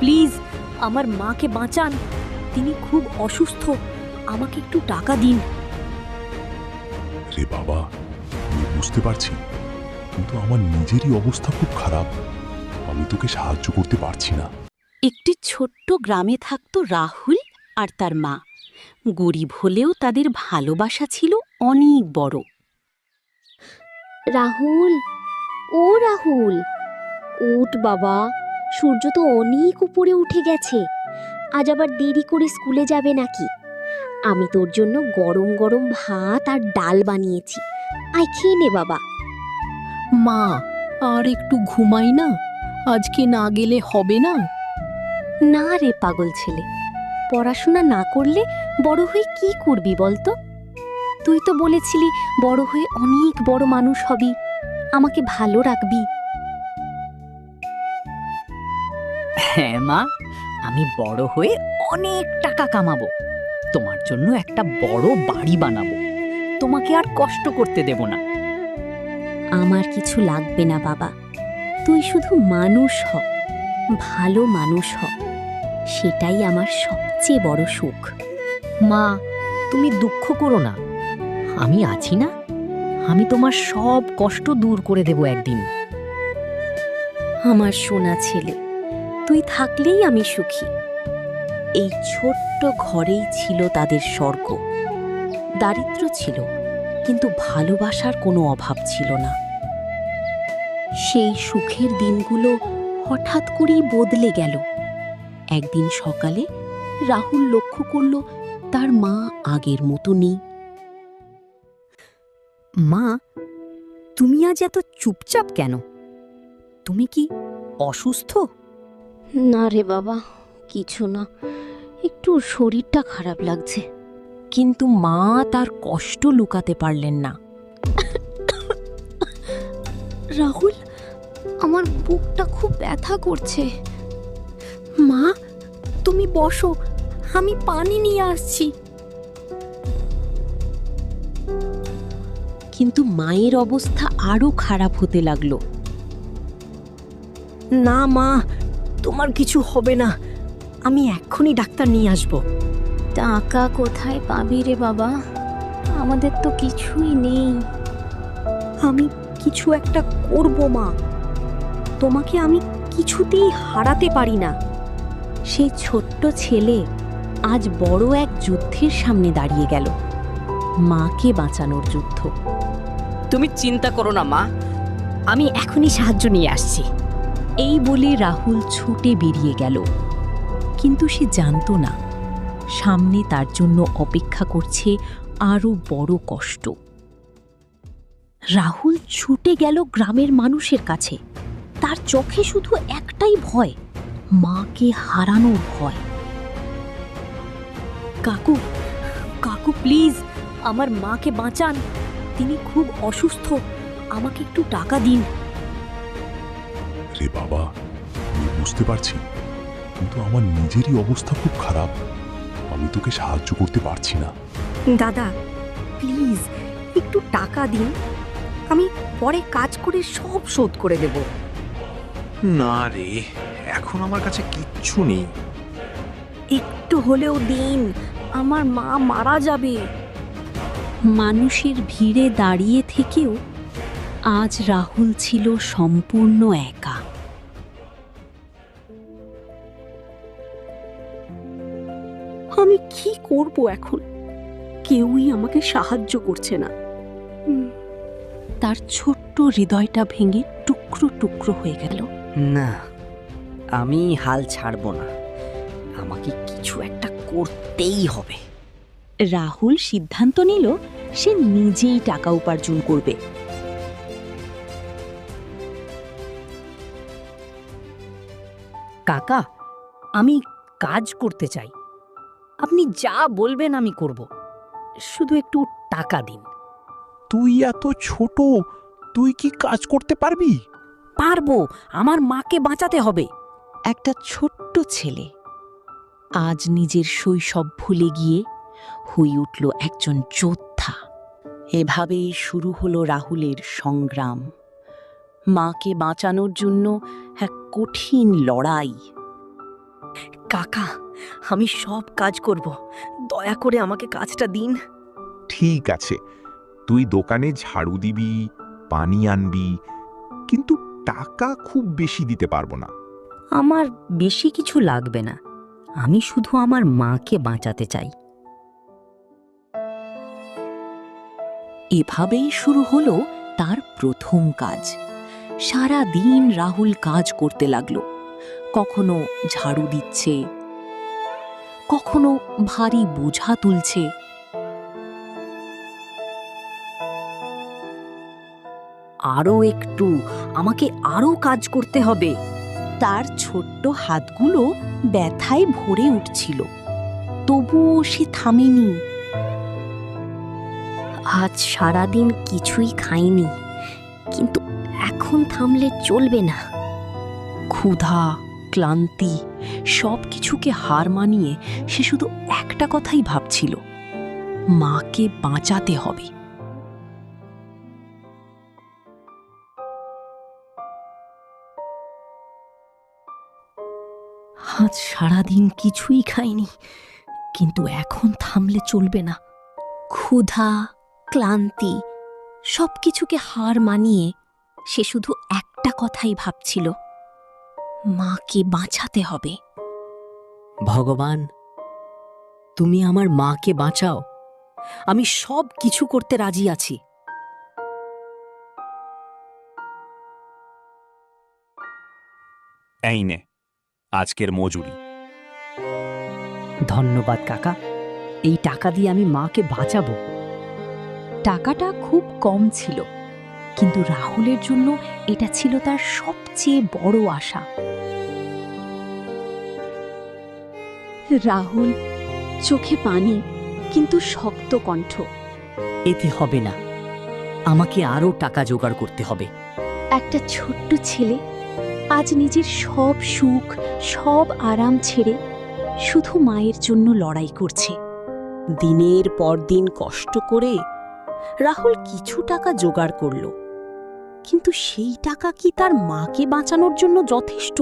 Please আমার মাকে বাঁচান, তিনি খুব অসুস্থ, আমাকে একটু টাকা দিন। রে বাবা, আমি বুঝতে পারছি, কিন্তু আমার নিজেরই অবস্থা খুব খারাপ। আমি তোকে সাহায্য করতে পারছি না। একটি ছোট্ট গ্রামে থাকত রাহুল আর তার মা। গরিব হলেও তাদের ভালোবাসা ছিল অনেক বড়। রাহুল, ও রাহুল, ওঠ বাবা, সূর্য তো অনেক উপরে উঠে গেছে। আজ আবার দেরি করে স্কুলে যাবে নাকি? আমি তোর জন্য গরম গরম ভাত আর ডাল বানিয়েছি, আয় খেয়ে নে বাবা। মা, আর একটু ঘুমাই না, আজকে না গেলে হবে না? না রে পাগল ছেলে, পড়াশোনা না করলে বড় হয়ে কি করবি বলতো? তুই তো বলেছিলি বড় হয়ে অনেক বড় মানুষ হবি, আমাকে ভালো রাখবি। হ্যাঁ মা, আমি বড় হয়ে অনেক টাকা কামাবো, তোমার জন্য একটা বড় বাড়ি বানাবো, তোমাকে আর কষ্ট করতে দেব না। আমার কিছু লাগবে না বাবা, তুই শুধু মানুষ হ, ভালো মানুষ হ, সেটাই আমার সবচেয়ে বড় সুখ। মা, তুমি দুঃখ করো না, আমি আছি না, আমি তোমার সব কষ্ট দূর করে দেব একদিন। আমার সোনা ছেলে, তুই থাকলেই আমি সুখী। এই ছোট্ট ঘরেই ছিল তাদের স্বর্গ। দারিদ্র্য ছিল, কিন্তু ভালোবাসার কোনো অভাব ছিল না। সেই সুখের দিনগুলো হঠাৎ করেই বদলে গেল। একদিন সকালে রাহুল লক্ষ্য করল তার মা আগের মতো নেই। মা, তুমি আজ এত চুপচাপ কেন? তুমি কি অসুস্থ? না রে বাবা, কিছু না, একটু শরীরটা খারাপ লাগছে। কিন্তু মা তার কষ্ট লুকাতে পারলেন না। রাহুল, আমার বুকটা খুব ব্যথা করছে। মা, তুমি বসো, আমি পানি নিয়ে আসছি। কিন্তু মায়ের অবস্থা আরো খারাপ হতে লাগলো। না মা, তোমার কিছু হবে না, আমি এক্ষুনি ডাক্তার নিয়ে আসব। টাকা কোথায় পাবি রে বাবা? আমাদের তো কিছুই নেই। আমি কিছু একটা করব মা, তোমাকে আমি কিছুতেই হারাতে পারি না। সেই ছোট্ট ছেলে আজ বড় এক যুদ্ধের সামনে দাঁড়িয়ে গেল, মাকে বাঁচানোর যুদ্ধ। তুমি চিন্তা করো না মা, আমি এখনই সাহায্য নিয়ে আসছি। এই বলে রাহুল ছুটে বেরিয়ে গেল, কিন্তু সে জানতো না সামনে তার জন্য অপেক্ষা করছে আরো বড় কষ্ট। রাহুল ছুটে গেল গ্রামের মানুষের কাছে। তার চোখে শুধু একটাই ভয়, মাকে হারানোর ভয়। কাকু, কাকু প্লিজ আমার মাকে বাঁচান, তিনি খুব অসুস্থ, আমাকে একটু টাকা দিন। রে বাবা, আমি বুঝতে পারছি, কিন্তু আমার নিজেরই অবস্থা খুব খারাপ। আমি তোকে সাহায্য করতে পারছি না। দাদা প্লিজ একটু টাকা দিন, আমি পরে কাজ করে সব শোধ করে দেব। না রে, এখন আমার কাছে কিচ্ছু নেই। একটু হলেও দিন, আমার মা মারা যাবে। মানুষের ভিড়ে দাঁড়িয়ে থেকেও আজ রাহুল ছিল সম্পূর্ণ একা। আমি কি করব এখন? কেউই আমাকে সাহায্য করছে না। তার ছোট্ট হৃদয়টা ভেঙে টুকরো টুকরো হয়ে গেল। না, আমি হাল ছাড়ব না, আমাকে কিছু একটা করতেই হবে। রাহুল সিদ্ধান্ত নিল সে নিজেই টাকা উপার্জন করবে। কাকা, আমি কাজ করতে চাই, আপনি যা বলবেন আমি করব, শুধু একটু টাকা দিন। তুই এত ছোট, তুই কি কাজ করতে পারবি? পারবো, আমার মাকে বাঁচাতে হবে। একটা ছোট্ট ছেলে আজ নিজের শৈশব ভুলে গিয়ে হয়ে উঠল একজন যোদ্ধা। এভাবেই শুরু হলো রাহুলের সংগ্রাম, মাকে বাঁচানোর জন্য এক কঠিন লড়াই। কাকা, আমি সব কাজ করব, দয়া করে আমাকে কাজটা দিন। ঠিক আছে, তুই দোকানে ঝাড়ু দিবি, পানি আনবি, কিন্তু টাকা খুব বেশি দিতে পারবো না। আমার বেশি কিছু লাগবে না, আমি শুধু আমার মাকে বাঁচাতে চাই। এভাবেই শুরু হলো তার প্রথম কাজ। সারা দিন রাহুল কাজ করতে লাগলো। কখনো ঝাড়ু দিচ্ছে, কখনো ভারী বোঝা তুলছে। আরও একটু, আমাকে আরও কাজ করতে হবে। তার ছোট্ট হাতগুলো ব্যথায় ভরে উঠছিল, তবুও সে থামেনি। আজ সারাদিন কিছুই খাইনি, কিন্তু এখন থামলে চলবে না। ক্ষুধা, ক্লান্তি সবকিছুকে হার মানিয়ে সে শুধু একটা কথাই ভাবছিল, মাকে বাঁচাতে হবে। আজ সারাদিন কিছুই খাইনি, কিন্তু এখন থামলে চলবে না। ক্ষুধা, ক্লান্তি সবকিছুকে হার মানিয়ে সে শুধু একটা কথাই ভাবছিল, মাকে বাঁচাতে হবে। ভগবান, তুমি আমার মাকে বাঁচাও, আমি সব কিছু করতে রাজি আছি। এই নে আজকের মজুরি। ধন্যবাদ কাকা, এই টাকা দিয়ে আমি মাকে বাঁচাবো। টাকাটা খুব কম ছিল, কিন্তু রাহুলের জন্য এটা ছিল তার সবচেয়ে বড় আশা। রাহুল চোখে পানি, কিন্তু শক্ত কণ্ঠ। এতে হবে না, আমাকে আরও টাকা জোগাড় করতে হবে। একটা ছোট্ট ছেলে আজ নিজের সব সুখ, সব আরাম ছেড়ে শুধু মায়ের জন্য লড়াই করছে। দিনের পর দিন কষ্ট করে রাহুল কিছু টাকা জোগাড় করল, কিন্তু সেই টাকা কি তার মাকে বাঁচানোর জন্য যথেষ্ট?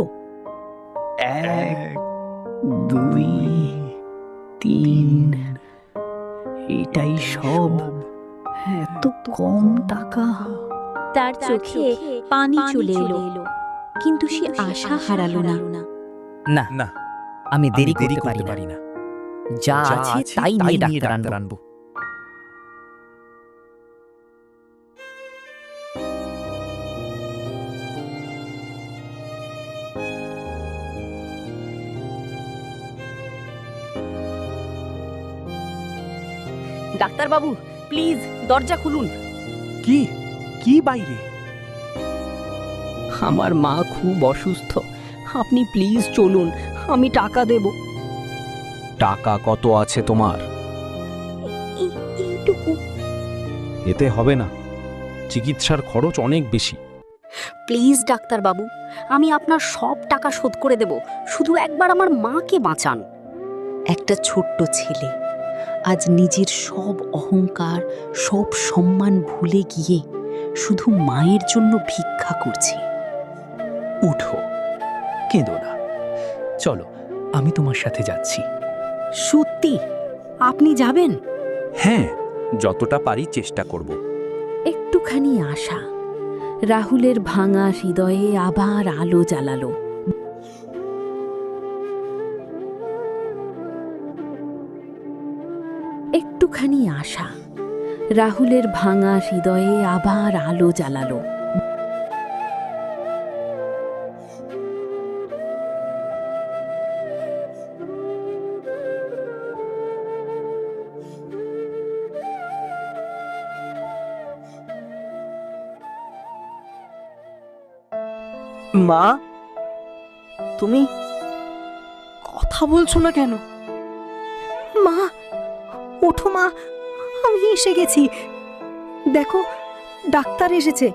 1, 2, 3, এটাই সব? এত কম টাকা? তার চোখে পানি চলে এলো, কিন্তু সে আশা হারালো না। না না, আমি দেরি দেরি করতে পারি না। যা আছে তাই নিয়ে ডাক্তার আনবো। ডাক্তারবাবু, প্লিজ দরজা খুলুন। কি কি বাইরে? আমার মা খুব অসুস্থ, আপনি প্লিজ চলুন, আমি টাকা দেব। টাকা কত আছে তোমার? এইটুকু। এতে হবে না, চিকিৎসার খরচ অনেক বেশি। প্লিজ ডাক্তারবাবু, আমি আপনার সব টাকা শোধ করে দেব, শুধু একবার আমার মাকে বাঁচান। একটা ছোট্ট ছেলে আজ নিজের সব অহংকার, সব সম্মান ভুলে গিয়ে শুধু মায়ের জন্য ভিক্ষা করছে। উঠো, কেঁদো না, চলো আমি তোমার সাথে যাচ্ছি। সত্যি আপনি যাবেন? হ্যাঁ, যতটা পারি চেষ্টা করব। একটুখানি আশা রাহুলের ভাঙা হৃদয়ে আবার আলো জ্বালালো। একটুখানি আশা রাহুলের ভাঙা হৃদয়ে আবার আলো জ্বালালো। মা, তুমি কথা বলছো না কেন? মা, ওঠো মা, আমি এসে গেছি, দেখো ডাক্তার এসেছে।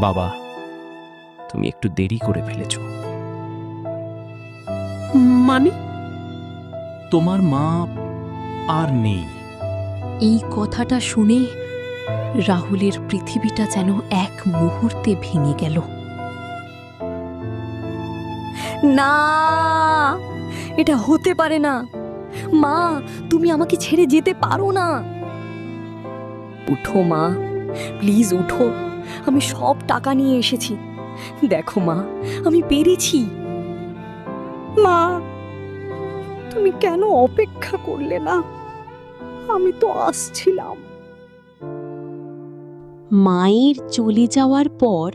বাবা, তুমি একটু দেরি করে ফেলেছ। মানে? তোমার মা আর নেই? এই কথাটা শুনে রাহুলের পৃথিবীটা যেন এক মুহূর্তে ভেঙে গেল। না, এটা হতে পারে না। মা, তুমি আমাকে ছেড়ে যেতে পারো না। উঠো মা, প্লিজ উঠো। আমি সব টাকা নিয়ে এসেছি। দেখো মা, আমি পেরেছি। মা, তুমি কেন অপেক্ষা করলে না? আমি তো আসছিলাম। মায়ের চলে যাওয়ার পর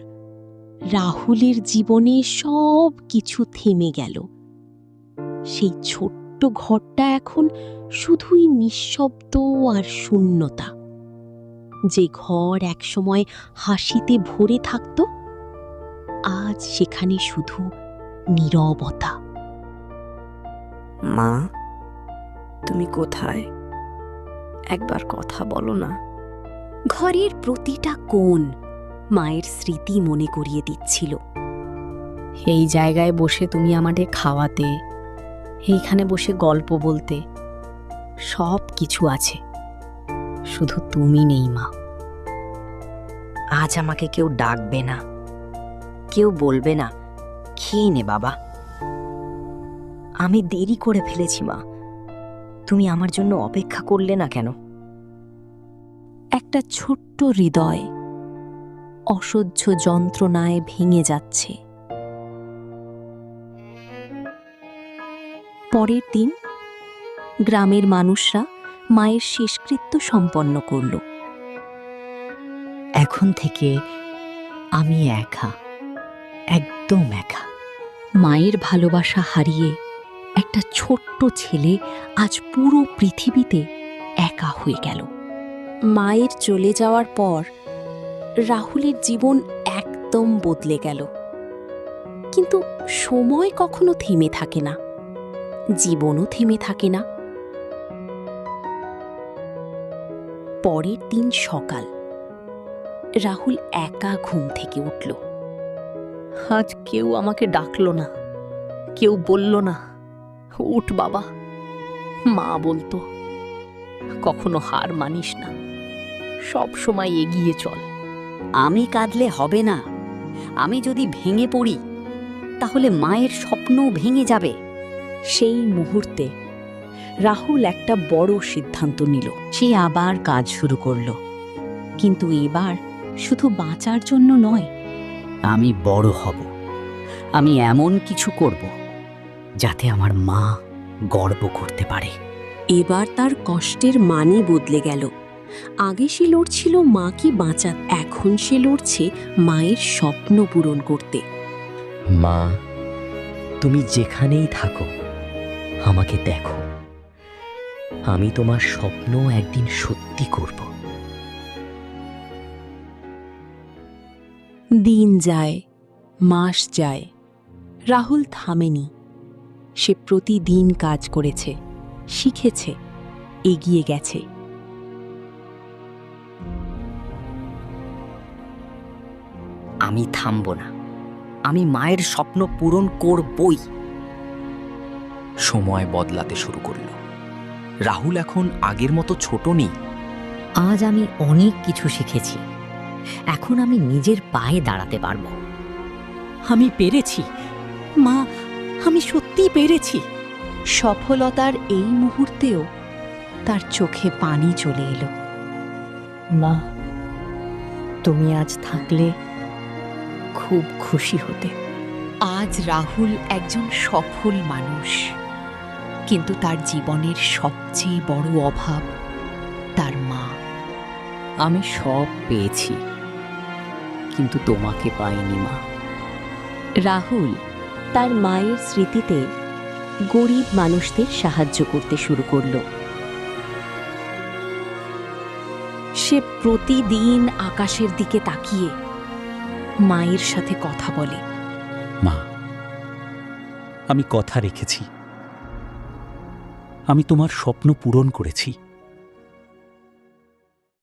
রাহুলের জীবনে সব কিছু থেমে গেল। সেই ছোট্ট ঘরটা এখন শুধুই নিঃশব্দ আর শূন্যতা। যে ঘর একসময় হাসিতে ভরে থাকত, আজ সেখানে শুধু নীরবতা। মা, তুমি কোথায়? একবার কথা বলো না। ঘরের প্রতিটা কোণ মায়ের স্মৃতি মনে করিয়ে দিচ্ছিল। এই জায়গায় বসে তুমি আমাদের খাওয়াতে, এইখানে বসে গল্প বলতে, সব কিছু আছে, শুধু তুমি নেই মা। আজ আমাকে কেউ ডাকবে না, কেউ বলবে না খেয়ে নে বাবা। আমি দেরি করে ফেলেছি মা, তুমি আমার জন্য অপেক্ষা করলে না কেন? একটা ছোট্ট হৃদয় অসহ্য যন্ত্রণায় ভেঙে যাচ্ছে। পরের দিন গ্রামের মানুষরা মায়ের শেষকৃত্য সম্পন্ন করল। এখন থেকে আমি একা, একদম একা। মায়ের ভালোবাসা হারিয়ে একটা ছোট্ট ছেলে আজ পুরো পৃথিবীতে একা হয়ে গেল। মায়ের চলে যাওয়ার পর রাহুলের জীবন একদম বদলে গেল। কিন্তু সময় কখনো থেমে থাকে না, জীবনও থেমে থাকে না। পরের দিন সকাল, রাহুল একা ঘুম থেকে উঠল। আজ কেউ আমাকে ডাকলো না, কেউ বলল না উঠ বাবা। মা বলতো, কখনো হার মানিস না, সব সময় এগিয়ে চল। আমি কাঁদলে হবে না। আমি যদি ভেঙে পড়ি তাহলে মায়ের স্বপ্নও ভেঙে যাবে। সেই মুহূর্তে রাহুল একটা বড় সিদ্ধান্ত নিল। সে আবার কাজ শুরু করল, কিন্তু এবার শুধু বাঁচার জন্য নয়। আমি বড় হব, আমি এমন কিছু করব যাতে আমার মা গর্ব করতে পারে। এবার তার কষ্টের মানই বদলে গেল। আগে সে লড়ছিল মাকে বাঁচা, এখন সে লড়ছে মায়ের স্বপ্ন পূরণ করতে। মা, তুমি যেখানেই থাকো আমাকে দেখো। আমি তোমার স্বপ্ন একদিন সত্যি করব। দিন যায়, মাস যায়, রাহুল থামেনি। সে প্রতিদিন কাজ করেছে, শিখেছে, এগিয়ে গেছে। আমি থামব না, আমি মায়ের স্বপ্ন পূরণ করবই। সময় বদলাতে শুরু করলো। রাহুল এখন আগের মতো ছোট নেই। আজ আমি অনেক কিছু শিখেছি, এখন আমি নিজের পায়ে দাঁড়াতে পারবো। আমি পেরেছি মা, আমি সত্যিই পেরেছি। সফলতার এই মুহূর্তেও তার চোখে পানি চলে এলো। মা, তুমি আজ থাকলে খুব খুশি হতে। আজ রাহুল একজন সফল মানুষ, কিন্তু তার জীবনের সবচেয়ে বড় অভাব তার মা। আমি সব পেয়েছি, কিন্তু তোমাকে পাইনি মা। রাহুল তার মায়ের স্মৃতিতে গরিব মানুষদের সাহায্য করতে শুরু করল। সে প্রতিদিন আকাশের দিকে তাকিয়ে মায়ের সাথে কথা বলে। মা, আমি কথা রেখেছি। আমি তোমার স্বপ্ন পূরণ করেছি।